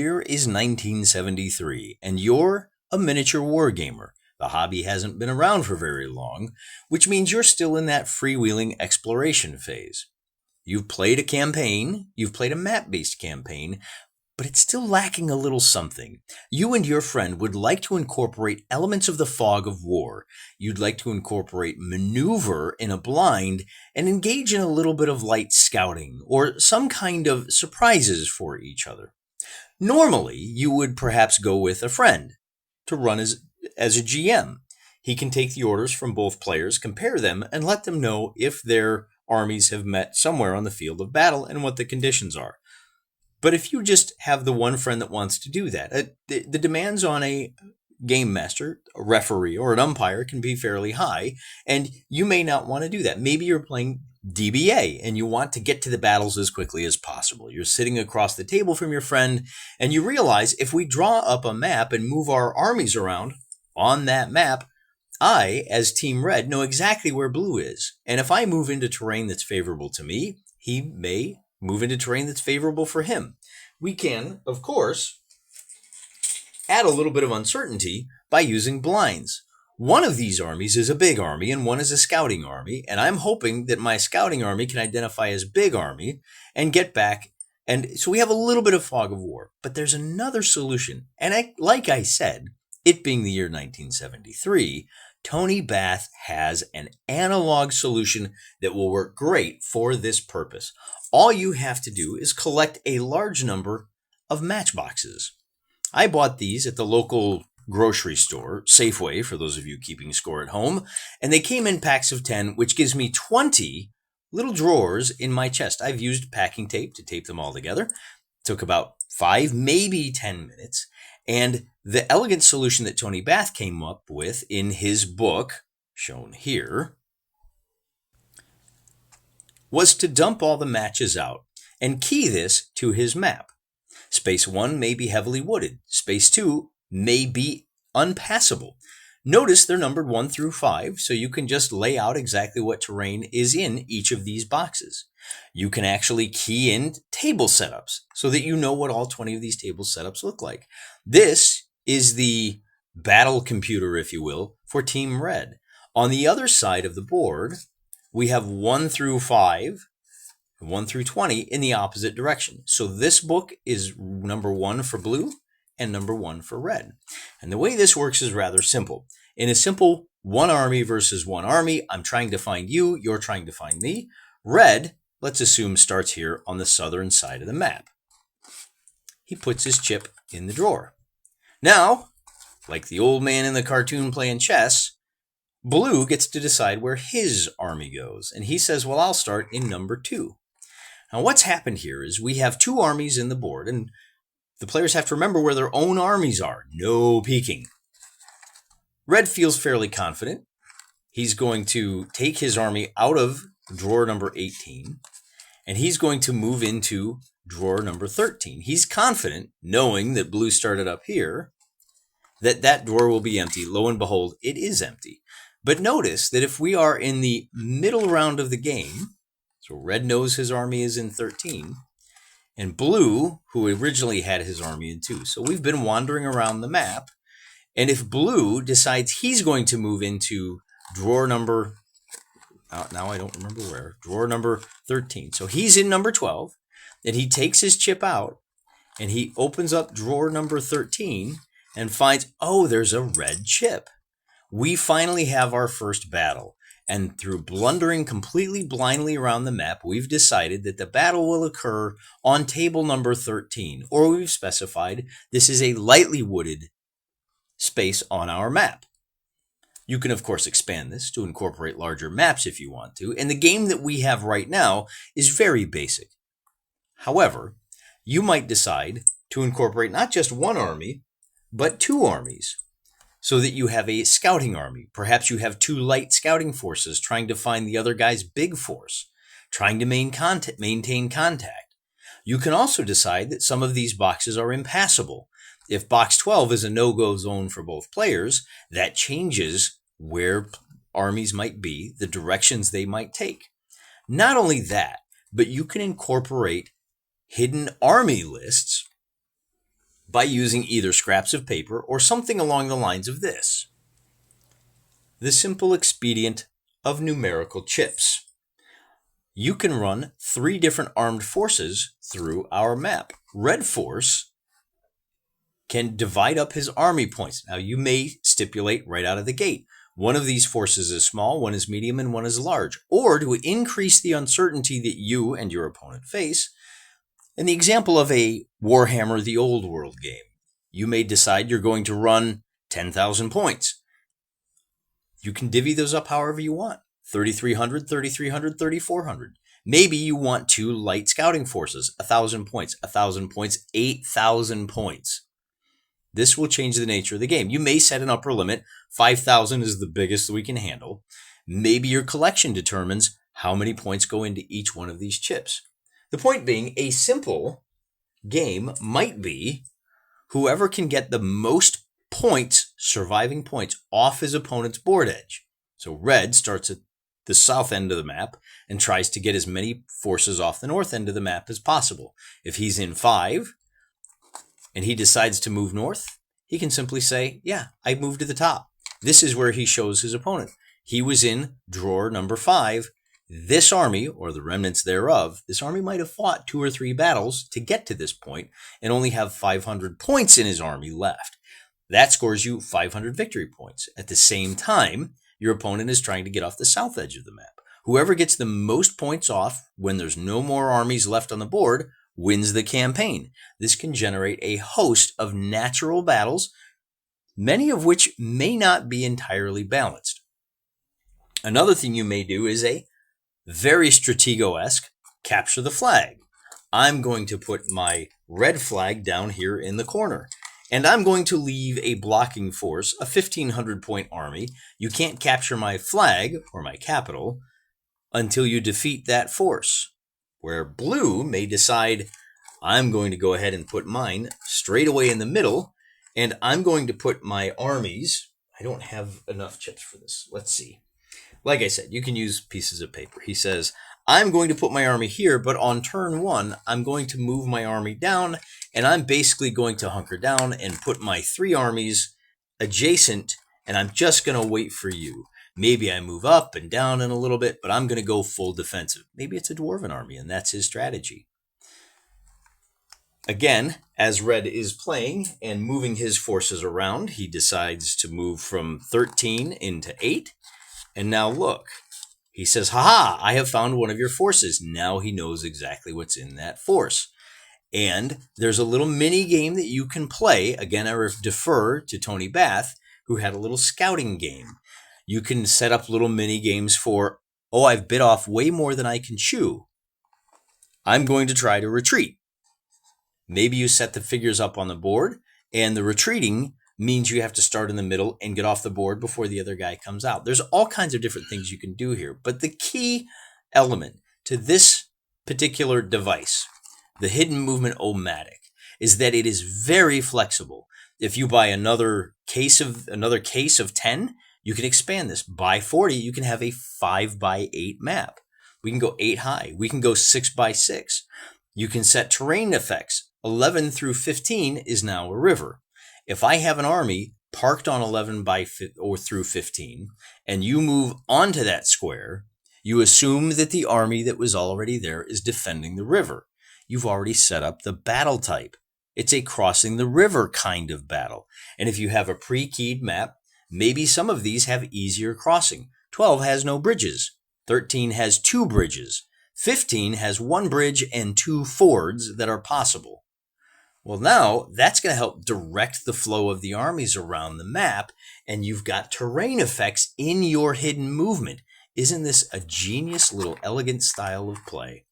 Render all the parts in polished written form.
year is 1973, and you're a miniature wargamer. The hobby hasn't been around for very long, which means you're still in that freewheeling exploration phase. You've played a campaign, you've played a map-based campaign, but it's still lacking a little something. You and your friend would like to incorporate elements of the fog of war. You'd like to incorporate maneuver in a blind and engage in a little bit of light scouting or some kind of surprises for each other. Normally, you would perhaps go with a friend to run as a GM. He can take the orders from both players, compare them, and let them know if their armies have met somewhere on the field of battle and what the conditions are. But if you just have the one friend that wants to do that, the demands on a game master, a referee, or an umpire can be fairly high, and you may not want to do that. Maybe you're playing DBA and you want to get to the battles as quickly as possible. You're sitting across the table from your friend, and you realize if we draw up a map and move our armies around on that map, I, as Team Red, know exactly where Blue is. And if I move into terrain that's favorable to me, he may move into terrain that's favorable for him. We can, of course, add a little bit of uncertainty by using blinds. One of these armies is a big army and one is a scouting army, and I'm hoping that my scouting army can identify as big army and get back. And so we have a little bit of fog of war, but there's another solution. And like I said, it being the year 1973, Tony Bath has an analog solution that will work great for this purpose. All you have to do is collect a large number of matchboxes. I bought these at the local grocery store, Safeway, for those of you keeping score at home, and they came in packs of 10, which gives me 20 little drawers in my chest. I've used packing tape to tape them all together. It took about 5, maybe 10 minutes. And the elegant solution that Tony Bath came up with in his book, shown here, was to dump all the matches out and key this to his map. Space 1 may be heavily wooded. Space 2 may be unpassable. Notice they're numbered 1 through 5, so you can just lay out exactly what terrain is in each of these boxes. You can actually key in table setups so that you know what all 20 of these table setups look like. This is the battle computer, if you will, for Team Red. On the other side of the board, we have 1 through 5, 1 through 20 in the opposite direction. So this book is number 1 for blue and number 1 for red. And the way this works is rather simple. In a simple one army versus one army, I'm trying to find you, you're trying to find me. Red, let's assume, starts here on the southern side of the map. He puts his chip in the drawer. Now, like the old man in the cartoon playing chess, Blue gets to decide where his army goes. And he says, well, I'll start in number 2. Now, what's happened here is we have 2 armies in the board, and the players have to remember where their own armies are. No peeking. Red feels fairly confident. He's going to take his army out of drawer number 18, and he's going to move into drawer number 13. He's confident, knowing that Blue started up here, that drawer will be empty. Lo and behold, it is empty. But notice that if we are in the middle round of the game, so Red knows his army is in 13, and Blue, who originally had his army in 2. So we've been wandering around the map, and if Blue decides he's going to move into drawer number, now I don't remember where, drawer number 13. So he's in number 12, and he takes his chip out, and he opens up drawer number 13 and finds, oh, there's a red chip. We finally have our first battle. And through blundering completely blindly around the map, we've decided that the battle will occur on table number 13, or we've specified this is a lightly wooded space on our map. You can, of course, expand this to incorporate larger maps if you want to, and the game that we have right now is very basic. However, you might decide to incorporate not just one army, but 2 armies. So that you have a scouting army. Perhaps you have 2 light scouting forces trying to find the other guy's big force, trying to maintain contact. You can also decide that some of these boxes are impassable. If box 12 is a no-go zone for both players, that changes where armies might be, the directions they might take. Not only that, but you can incorporate hidden army lists by using either scraps of paper or something along the lines of this. The simple expedient of numerical chips. You can run 3 different armed forces through our map. Red Force can divide up his army points. Now, you may stipulate right out of the gate, one of these forces is small, one is medium, and one is large. Or to increase the uncertainty that you and your opponent face, in the example of a Warhammer the Old World game, you may decide you're going to run 10,000 points. You can divvy those up however you want. 3,300, 3,300, 3,400. Maybe you want 2 light scouting forces, 1,000 points, 1,000 points, 8,000 points. This will change the nature of the game. You may set an upper limit. 5,000 is the biggest we can handle. Maybe your collection determines how many points go into each one of these chips. The point being, a simple game might be whoever can get the most points, surviving points, off his opponent's board edge. So red starts at the south end of the map and tries to get as many forces off the north end of the map as possible. If he's in 5 and he decides to move north, he can simply say, yeah, I moved to the top. This is where he shows his opponent. He was in drawer number 5. This army, or the remnants thereof, this army might have fought 2 or 3 battles to get to this point and only have 500 points in his army left. That scores you 500 victory points. At the same time, your opponent is trying to get off the south edge of the map. Whoever gets the most points off when there's no more armies left on the board wins the campaign. This can generate a host of natural battles, many of which may not be entirely balanced. Another thing you may do is a very Stratego-esque capture the flag. I'm going to put my red flag down here in the corner, and I'm going to leave a blocking force, a 1,500 point army. You can't capture my flag or my capital until you defeat that force. Where blue may decide, I'm going to go ahead and put mine straight away in the middle, and I'm going to put my armies. I don't have enough chips for this. Let's see. Like I said, you can use pieces of paper. He says, I'm going to put my army here, but on turn 1, I'm going to move my army down, and I'm basically going to hunker down and put my 3 armies adjacent, and I'm just going to wait for you. Maybe I move up and down in a little bit, but I'm going to go full defensive. Maybe it's a dwarven army, and that's his strategy. Again, as red is playing and moving his forces around, he decides to move from 13 into 8. And now look, he says, haha, I have found one of your forces. Now he knows exactly what's in that force. And there's a little mini game that you can play. Again, I defer to Tony Bath, who had a little scouting game. You can set up little mini games for, oh, I've bit off way more than I can chew. I'm going to try to retreat. Maybe you set the figures up on the board, and the retreating means you have to start in the middle and get off the board before the other guy comes out. There's all kinds of different things you can do here, but the key element to this particular device, the Hidden Movement O-Matic, is that it is very flexible. If you buy another case of 10, you can expand this. By 40, you can have a 5x8 map. We can go 8 high. We can go 6x6. You can set terrain effects. 11 through 15 is now a river. If I have an army parked on 11 through 15, and you move onto that square, you assume that the army that was already there is defending the river. You've already set up the battle type. It's a crossing the river kind of battle. And if you have a pre-keyed map, maybe some of these have easier crossing. 12 has no bridges. 13 has 2 bridges. 15 has 1 bridge and 2 fords that are possible. Well, now that's going to help direct the flow of the armies around the map, and you've got terrain effects in your hidden movement. Isn't this a genius little elegant style of play?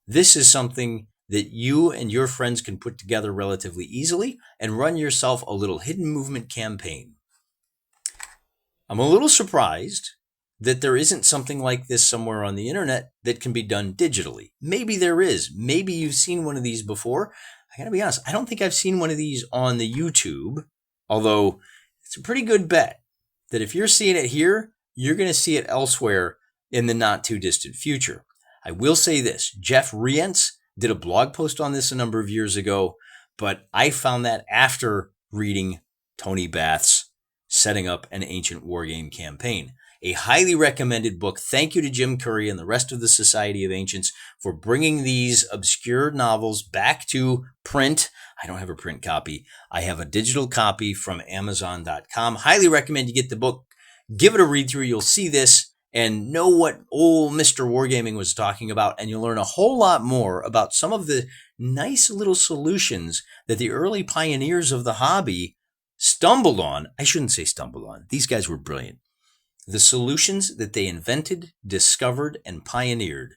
This is something that you and your friends can put together relatively easily and run yourself a little hidden movement campaign. I'm a little surprised that there isn't something like this somewhere on the internet that can be done digitally. Maybe there is. Maybe you've seen one of these before. I gotta be honest, I don't think I've seen one of these on the YouTube, although it's a pretty good bet that if you're seeing it here, you're going to see it elsewhere in the not too distant future. I will say this, Jeff Rientz did a blog post on this a number of years ago, but I found that after reading Tony Bath's Setting Up an Ancient Wargame Campaign. A highly recommended book. Thank you to Jim Curry and the rest of the Society of Ancients for bringing these obscure novels back to print. I don't have a print copy. I have a digital copy from Amazon.com. Highly recommend you get the book. Give it a read through. You'll see this and know what old Mr. Wargaming was talking about, and you'll learn a whole lot more about some of the nice little solutions that the early pioneers of the hobby stumbled on. I shouldn't say stumbled on. These guys were brilliant. The solutions that they invented, discovered, and pioneered.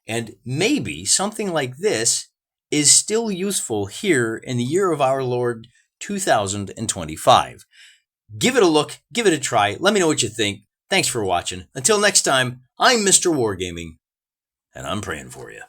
And maybe something like this is still useful here in the year of our Lord 2025. Give it a look, give it a try. Let me know what you think. Thanks for watching. Until next time, I'm Mr. Wargaming, and I'm praying for you.